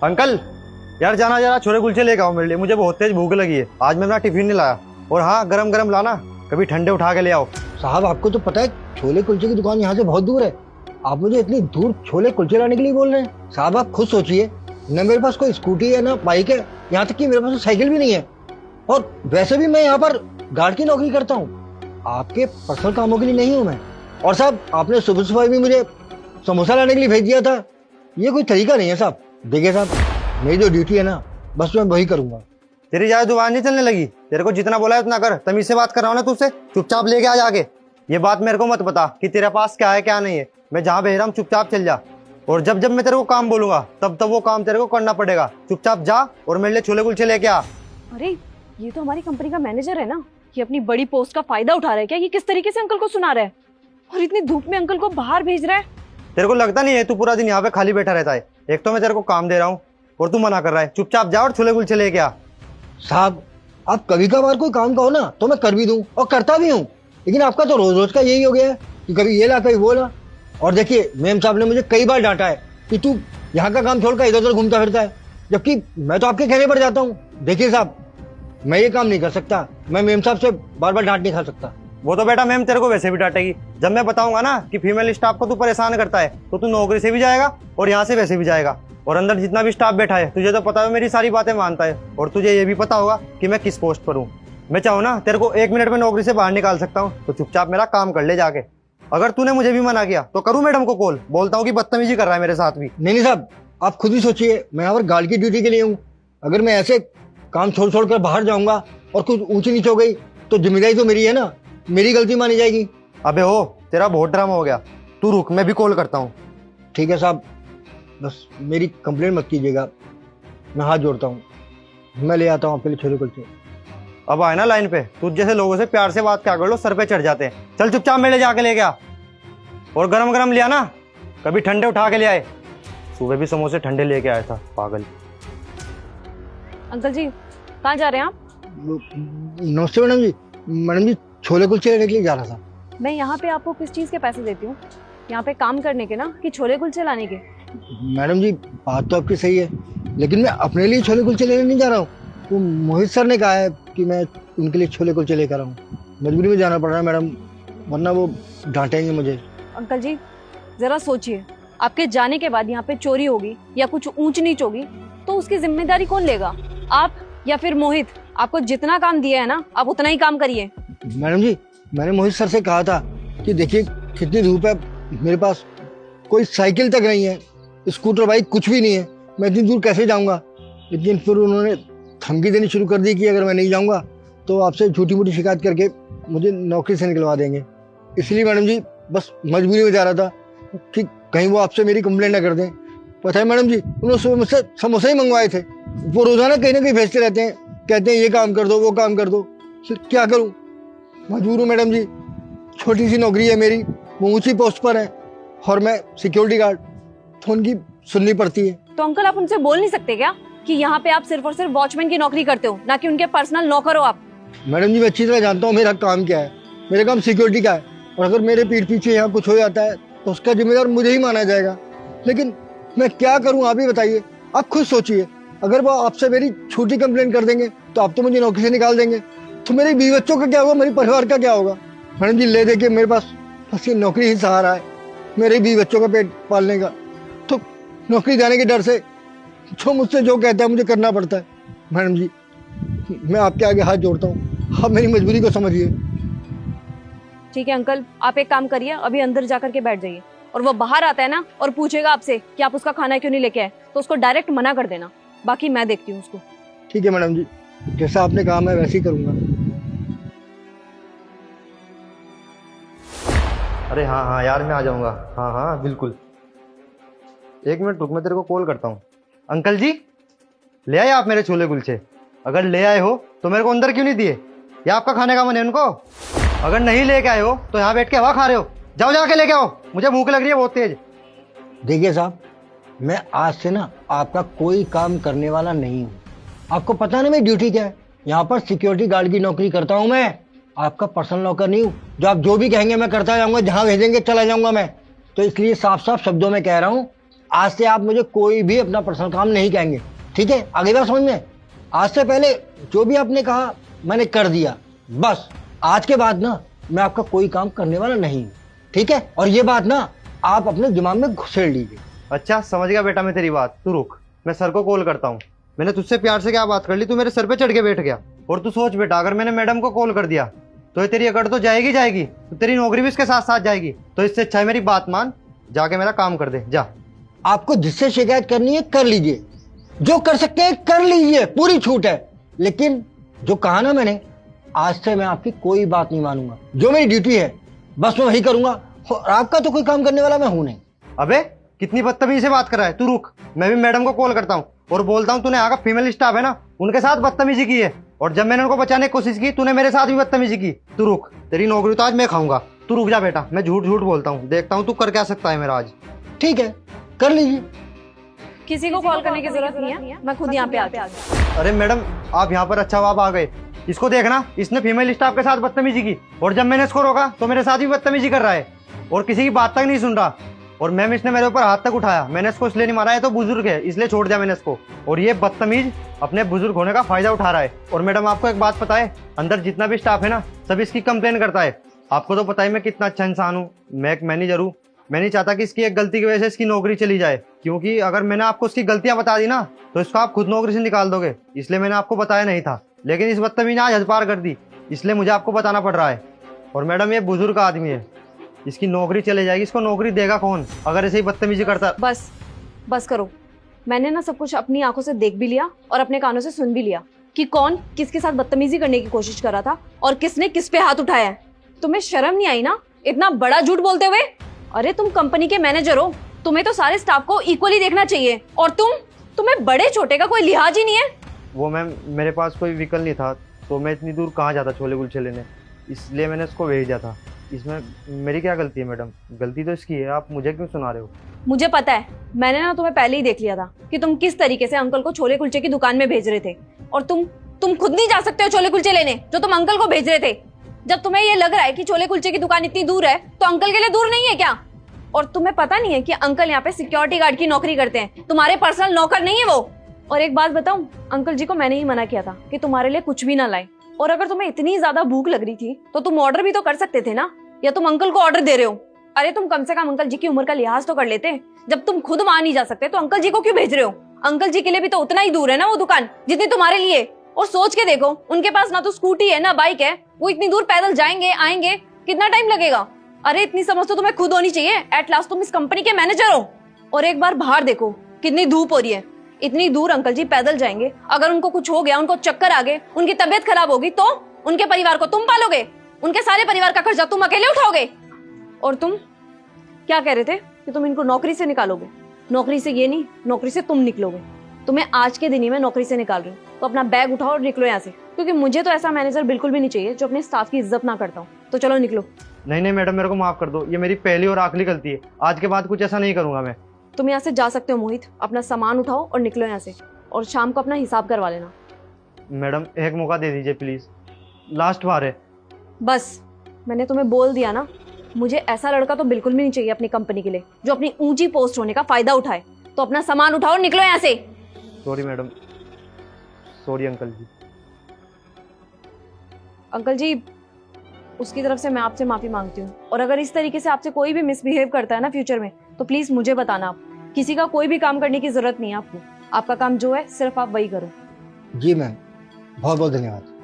Uncle, यार जाना जरा छोले कुलचे लेके आओ मेरे लिए, मुझे बहुत तेज भूख लगी है। आज मैं अपना टिफिन नहीं लाया। और हाँ, गरम गरम लाना, कभी ठंडे उठा के ले आओ। साहब आपको तो पता है छोले कुलचे की दुकान यहाँ से बहुत दूर है। आप मुझे इतनी दूर छोले कुलचे लाने के लिए बोल रहे हैं? साहब आप खुद सोचिए, न मेरे पास कोई स्कूटी है ना बाइक है, यहाँ तक कि मेरे पास तो साइकिल भी नहीं है। और वैसे भी मैं यहाँ पर गार्ड की नौकरी करता हूँ, आपके पर्सनल कामों के लिए नहीं हूँ मैं। और साहब आपने सुबह सुबह भी मुझे समोसा लाने के लिए भेज दिया था, ये कोई तरीका नहीं है साहब। देखिए साहब, मेरी जो ड्यूटी है ना, बस मैं वही करूंगा। तेरी ज्यादा जुबान नहीं चलने लगी? तेरे को जितना बोला है उतना कर। तमीज से बात कर रहा हूँ ना तुझसे, चुपचाप लेके आ जाके। ये बात मेरे को मत बता कि तेरे पास क्या है क्या नहीं है। मैं जहाँ भेज रहा हूँ चुपचाप चल जा। और जब जब मैं तेरे को काम बोलूंगा तब तब वो काम तेरे को करना पड़ेगा। चुपचाप जा और मेरे लिए छोले कुलचे लेके आ। अरे ये तो हमारी कंपनी का मैनेजर है ना, ये अपनी बड़ी पोस्ट का फायदा उठा रहा है क्या? ये किस तरीके से अंकल को सुना रहा है और इतनी धूप में अंकल को बाहर भेज रहा है। तेरे को लगता नहीं है तू पूरा दिन यहाँ पे खाली बैठा रहता है? एक तो मैं तेरे को काम दे रहा हूँ और तू मना कर रहा है। चुपचाप जा और छोले कुलचे लेके आ। साहब आप कभी कभार कोई काम कहो ना तो मैं कर भी दूं और करता भी हूँ, लेकिन आपका तो रोज रोज का यही हो गया है कि कभी ये ला कभी वो ला। और देखिए मेम साहब ने मुझे कई बार डांटा है कि तू यहाँ का काम छोड़कर इधर उधर घूमता फिरता है, जबकि मैं तो आपके कहने पर जाता हूँ। देखिए साहब, मैं ये काम नहीं कर सकता, मैं मेम साहब से बार बार डांट नहीं खा सकता। वो तो बेटा मैम तेरे को वैसे भी डांटेगी। जब मैं बताऊंगा ना कि फीमेल स्टाफ को तू परेशान करता है तो तू नौकरी से भी जाएगा और यहाँ से वैसे भी जाएगा। और अंदर जितना भी स्टाफ बैठा है तुझे तो पता है मेरी सारी बातें मानता है। और तुझे ये भी पता होगा कि मैं किस पोस्ट पर हूँ। मैं चाहूँ ना तेरे को 1 मिनट में नौकरी से बाहर निकाल सकता हूँ, तो चुपचाप मेरा काम कर ले जाके। अगर तूने मुझे भी मना किया तो करूँ मैडम को कॉल, बोलता हूँ कि बदतमीजी कर रहा है मेरे साथ भी। नहीं साहब, आप खुद ही सोचिए, मैं यहाँ पर गार्ड की ड्यूटी के लिए हूँ। अगर मैं ऐसे काम छोड़ छोड़ कर बाहर जाऊंगा और कुछ ऊंची नीच हो गई तो जिम्मेदारी तो मेरी है ना, मेरी गलती मानी जाएगी। अबे हो, तेरा बहुत ड्रामा हो गया। तू रुक, मैं भी कॉल करता हूँ। ठीक है साहब, बस मेरी कंप्लेंट मत कीजिएगा, मैं हाथ जोड़ता हूँ। मैं ले आता हूँ आपके लिए छोले कुलचे। अब आए ना लाइन पे, तुझ जैसे लोगों से प्यार से बात क्या कर लो, सर पे चढ़ जाते हैं। चल चुपचाप मेरे जाके ले गया। और गरम गरम लिया ना, कभी ठंडे उठा के ले आए। सुबह भी समोसे ठंडे लेके आया था पागल। अंकल जी कहाँ जा रहे हैं आप? नमस्ते मैडम जी। मैडम जी छोले कुलचे लेने के लिए जा रहा था। मैं यहाँ पे आपको किस चीज़ के पैसे देती हूँ? यहाँ पे काम करने के ना, कि छोले कुलचे लाने के? मैडम जी बात तो आपकी सही है, लेकिन मैं अपने लिए छोले कुलचे लेने नहीं जा रहा हूँ। वो मोहित सर ने कहा है कि मैं उनके लिए छोले कुलचे लेकर आऊँ। मजबूरी में जाना पड़ रहा है मैडम, वरना वो डांटेंगे मुझे। अंकल जी जरा सोचिए, आपके जाने के बाद यहाँ पे चोरी होगी या कुछ ऊंच नीच होगी तो उसकी जिम्मेदारी कौन लेगा? आप या फिर मोहित? आपको जितना काम दिया है ना, आप उतना ही काम करिए। मैडम जी मैंने मोहित सर से कहा था कि देखिए कितनी धूप है, मेरे पास कोई साइकिल तक नहीं है, स्कूटर बाइक कुछ भी नहीं है, मैं इतनी दूर कैसे जाऊंगा। लेकिन फिर उन्होंने धमकी देनी शुरू कर दी कि अगर मैं नहीं जाऊंगा तो आपसे झूठी मूठी शिकायत करके मुझे नौकरी से निकलवा देंगे। इसलिए मैडम जी बस मजबूरी में जा रहा था कि कहीं वो आपसे मेरी कंप्लेंट ना कर दें। पता है मैडम जी, उन्होंने सुबह मुझसे समोसे ही मंगवाए थे। वो रोजाना कहीं ना कहीं भेजते रहते हैं, कहते हैं ये काम कर दो वो काम कर दो। फिर क्या करूँ, मजबूर हूँ मैडम जी। छोटी सी नौकरी है मेरी, वो ऊंची पोस्ट पर है और मैं सिक्योरिटी गार्ड, तो उनकी सुननी पड़ती है। तो अंकल आप उनसे बोल नहीं सकते क्या कि यहाँ पे आप सिर्फ और सिर्फ वॉचमैन की नौकरी करते हो, ना कि उनके पर्सनल नौकर हो आप? मैडम जी मैं अच्छी तरह जानता हूँ मेरा काम क्या है। मेरा काम सिक्योरिटी का है, और अगर मेरे पीठ पीछे यहाँ कुछ हो जाता है तो उसका जिम्मेदार मुझे ही माना जाएगा। लेकिन मैं क्या करूँ आप ही बताइए। आप खुद सोचिए, अगर वो आपसे मेरी छोटी कंप्लेंट कर देंगे तो आप तो मुझे नौकरी से निकाल देंगे, तो मेरे बीवी बच्चों का क्या होगा, मेरे परिवार का क्या होगा। मैडम जी ले देखिए, मेरे पास बस ये नौकरी ही सहारा है मेरे बीवी बच्चों का पेट पालने का। तो नौकरी जाने के डर से जो मुझसे जो कहता है मुझे करना पड़ता है। मैडम जी मैं आपके आगे हाथ जोड़ता हूँ, आप मेरी मजबूरी को समझिए। ठीक है अंकल, आप एक काम करिए, अभी अंदर जाकर के बैठ जाइए, और वो बाहर आता है ना और पूछेगा आपसे कि आप उसका खाना क्यों नहीं लेके आए, तो उसको डायरेक्ट मना कर देना। बाकी मैं देखती हूँ उसको। ठीक है मैडम जी, जैसा आपने कहा मैं वैसे ही करूँगा। अरे हाँ हाँ यार, मैं आ जाऊँगा। हाँ हाँ बिल्कुल, 1 मिनट रुक, मैं तेरे को कॉल करता हूँ। अंकल जी ले आए आप मेरे छोले कुलचे? अगर ले आए हो तो मेरे को अंदर क्यों नहीं दिए? या आपका खाने का मन है उनको? अगर नहीं लेके आए हो तो यहाँ बैठ के हवा खा रहे हो। जाओ जाके लेके आओ, मुझे भूख लग रही है बहुत तेज। देखिए साहब, मैं आज से ना आपका कोई काम करने वाला नहीं हूँ। आपको पता है ना मेरी ड्यूटी क्या है, यहाँ पर सिक्योरिटी गार्ड की नौकरी करता हूँ मैं। आपका पर्सनल नौकर नहीं हूँ, जो आप जो भी कहेंगे मैं करता जाऊँगा, जहाँ भेजेंगे चला जाऊँगा मैं। तो इसलिए साफ साफ शब्दों में कह रहा हूँ आज से आप मुझे कोई भी अपना पर्सनल काम नहीं कहेंगे, ठीक है? आगे बात समझ में? आज से पहले जो भी आपने कहा मैंने कर दिया, बस आज के बाद ना मैं आपका कोई काम करने वाला नहीं हूँ, ठीक है? और ये बात ना आप अपने दिमाग में घुसेड़ लीजिए। अच्छा समझ गया बेटा मैं तेरी बात, तू रुक, मैं सर को कॉल करता हूँ। मैंने तुझसे प्यार से क्या बात कर ली, तू मेरे सर पे चढ़ के बैठ गया। और तू सोच बेटा, अगर मैंने मैडम को कॉल कर दिया तो ये तेरी अकड़ तो जाएगी जाएगी, तो तेरी नौकरी भी इसके साथ साथ जाएगी। तो इससे अच्छा है मेरी बात मान, जाके मेरा काम कर दे जा। आपको जिससे शिकायत करनी है कर लीजिए, जो कर सकते हैं कर लीजिए, पूरी छूट है। लेकिन जो कहा ना मैंने, आज से मैं आपकी कोई बात नहीं मानूंगा। जो मेरी ड्यूटी है बस मैं वही करूंगा, और आपका तो कोई काम करने वाला मैं हूं नहीं। अबे कितनी बदतमीजी से बात कर रहा है, तू रुक, मैं भी मैडम को कॉल करता हूँ और बोलता हूँ तूने यहाँ का फीमेल स्टाफ है ना उनके साथ बदतमीजी की है, और जब मैंने उनको बचाने की कोशिश की तूने मेरे साथ भी बदतमीजी की। तू रुक, तेरी नौकरी तो आज मैं खाऊंगा। तू रुक जा बेटा, मैं झूठ झूठ बोलता हूँ, देखता हूँ तू कर क्या सकता है मेरा आज। ठीक है, कर लीजिए। किसी को कॉल करने की जरूरत नहीं है, मैं खुद यहाँ पे आती हूँ। अरे मैडम आप यहाँ पर, अच्छा आप आ गए। इसको देखना, इसने फीमेल स्टाफ के साथ बदतमीजी की, और जब मैंने इसको रोका तो मेरे साथ भी बदतमीजी कर रहा है और किसी की बात तक नहीं सुन रहा। और मैम इसने मेरे ऊपर हाथ तक उठाया, मैंने इसको इसलिए नहीं मारा है, तो बुजुर्ग है इसलिए छोड़ दिया मैंने इसको, और ये बदतमीज अपने बुजुर्ग होने का फायदा उठा रहा है। और मैडम आपको एक बात पता है, अंदर जितना भी स्टाफ है ना सब इसकी कंप्लेन करता है। आपको तो पता ही मैं कितना अच्छा इंसान हूँ, मैं एक मैनेजर हूँ। मैं नहीं चाहता कि इसकी एक गलती की वजह से इसकी नौकरी चली जाए, क्योंकि अगर मैंने आपको उसकी गलतियां बता दी ना तो इसको आप खुद नौकरी से निकाल दोगे, इसलिए मैंने आपको बताया नहीं था। लेकिन इस बदतमीज ने आज हद पार कर दी, इसलिए मुझे आपको बताना पड़ रहा है। और मैडम ये बुजुर्ग आदमी है, इसकी नौकरी चले जाएगी, इसको नौकरी देगा कौन अगर ऐसे ही बदतमीजी करता। बस करो, मैंने ना सब कुछ अपनी आंखों से देख भी लिया और अपने कानों से सुन भी लिया कि कौन किसके साथ बदतमीजी करने की कोशिश कर रहा था और किसने किस पे हाथ उठाया है। तुम्हें शर्म नहीं आई ना इतना बड़ा झूठ बोलते हुए? अरे तुम कंपनी के मैनेजर हो, तुम्हें तो सारे स्टाफ को इक्वली देखना चाहिए, और तुम्हें बड़े छोटे का कोई लिहाज ही नहीं है। वो मैम मेरे पास कोई व्हीकल नहीं था, तो मैं इतनी दूर कहाँ जाता छोले कुलचे लेने, इसलिए मैंने इसको भेजा था। इसमें मेरी क्या गलती है मैडम? गलती तो इसकी है, आप मुझे क्यों सुना रहे हो? मुझे पता है, मैंने ना तुम्हें पहले ही देख लिया था कि तुम किस तरीके से अंकल को छोले कुलचे की दुकान में भेज रहे थे, और तुम खुद नहीं जा सकते हो छोले कुलचे लेने जो तुम अंकल को भेज रहे थे। जब तुम्हें ये लग रहा है कि छोले कुलचे की दुकान इतनी दूर है तो अंकल के लिए दूर नहीं है क्या? और तुम्हें पता नहीं है कि अंकल यहाँ पे सिक्योरिटी गार्ड की नौकरी करते हैं, तुम्हारे पर्सनल नौकर नहीं है वो। और एक बात बताऊं, अंकल जी को मैंने ही मना किया था कि तुम्हारे लिए कुछ भी ना लाए, और अगर तुम्हें इतनी ज्यादा भूख लग रही थी तो तुम ऑर्डर भी तो कर सकते थे ना, या तुम अंकल को ऑर्डर दे रहे हो? अरे तुम कम से कम अंकल जी की उम्र का लिहाज तो कर लेते। जब तुम खुद वहां नहीं जा सकते तो अंकल जी को क्यों भेज रहे हो? अंकल जी के लिए भी तो उतना ही दूर है ना वो दुकान जितनी तुम्हारे लिए। और सोच के देखो, उनके पास ना तो स्कूटी है ना बाइक है, वो इतनी दूर पैदल जाएंगे आएंगे, कितना टाइम लगेगा? अरे इतनी समझ तो तुम्हें खुद होनी चाहिए, एट लास्ट तुम इस कंपनी के मैनेजर हो। और एक बार बाहर देखो कितनी धूप हो रही है, इतनी दूर अंकल जी पैदल जाएंगे, अगर उनको कुछ हो गया, उनको चक्कर आ गए, उनकी तबीयत खराब होगी तो उनके परिवार को तुम पालोगे, उनके सारे परिवार का खर्चा तुम अकेले उठाओगे। और तुम क्या कह रहे थे कि तुम इनको नौकरी से निकालोगे? नौकरी से ये नहीं, नौकरी से तुम निकलोगे। तुम्हें आज के दिन ही मैं नौकरी से निकाल रही हूँ, तो अपना बैग उठाओ और निकलो यहाँ से, क्योंकि मुझे तो ऐसा मैनेजर बिल्कुल भी नहीं चाहिए जो अपने स्टाफ की इज्जत ना करता हूँ। तो चलो निकलो। नहीं मैडम, मेरे को माफ कर दो, ये मेरी पहली और आखिरी गलती है, आज के बाद कुछ ऐसा नहीं करूंगा मैं। तुम यहाँ से जा सकते हो मोहित, अपना सामान उठाओ और निकलो यहाँ से, और शाम को अपना हिसाब करवा लेना। मैडम एक मौका दे दीजिए प्लीज, लास्ट बार है। बस मैंने तुम्हें बोल दिया ना, मुझे ऐसा लड़का तो बिल्कुल भी नहीं चाहिए अपनी कंपनी के लिए जो अपनी ऊंची पोस्ट होने का फायदा उठाए। तो अपना सामान उठाओ और निकलो यहाँ से। सॉरी मैडम, सॉरी अंकल जी। अंकल जी, उसकी तरफ से मैं आपसे माफी मांगती हूँ, और अगर इस तरीके से आपसे कोई भी मिसबिहेव करता है ना फ्यूचर में, तो प्लीज मुझे बताना। आप किसी का कोई भी काम करने की जरूरत नहीं है आपको, आपका काम जो है सिर्फ आप वही करो। जी मैम, बहुत बहुत धन्यवाद।